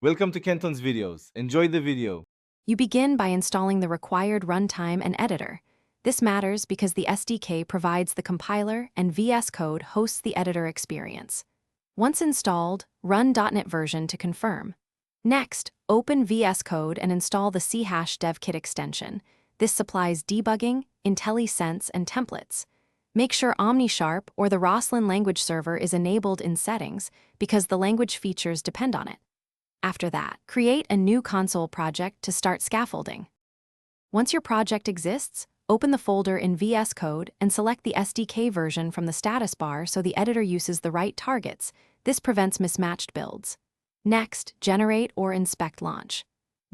Welcome to Kenton's videos. Enjoy the video. You begin by installing the required runtime and editor. This matters because the SDK provides the compiler and VS Code hosts the editor experience. Once installed, run .NET version to confirm. Next, open VS Code and install the CH DevKit extension. This supplies debugging, IntelliSense, and templates. Make sure OmniSharp or the Roslyn language server is enabled in settings because the language features depend on it. After that, create a new console project to start scaffolding. Once your project exists, open the folder in VS Code and select the SDK version from the status bar so the editor uses the right targets. This prevents mismatched builds. Next, generate or inspect launch.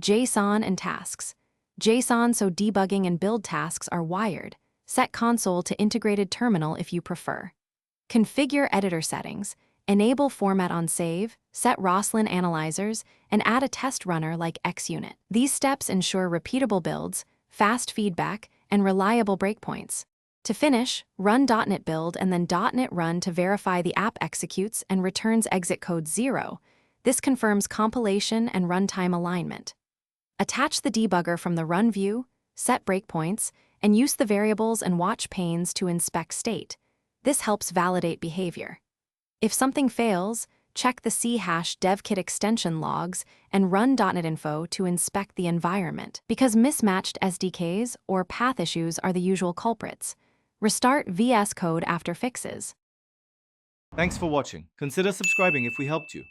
JSON and tasks. JSON so debugging and build tasks are wired. Set console to integrated terminal if you prefer. Configure editor settings. Enable format on save, set Roslyn analyzers, and add a test runner like XUnit. These steps ensure repeatable builds, fast feedback, and reliable breakpoints. To finish, run .NET build and then .NET run to verify the app executes and returns exit code 0. This confirms compilation and runtime alignment. Attach the debugger from the run view, set breakpoints, and use the variables and watch panes to inspect state. This helps validate behavior. If something fails, check the CH DevKit extension logs and run .NET info to inspect the environment, because mismatched SDKs or path issues are the usual culprits. Restart VS Code after fixes. Thanks for watching. Consider subscribing if we helped you.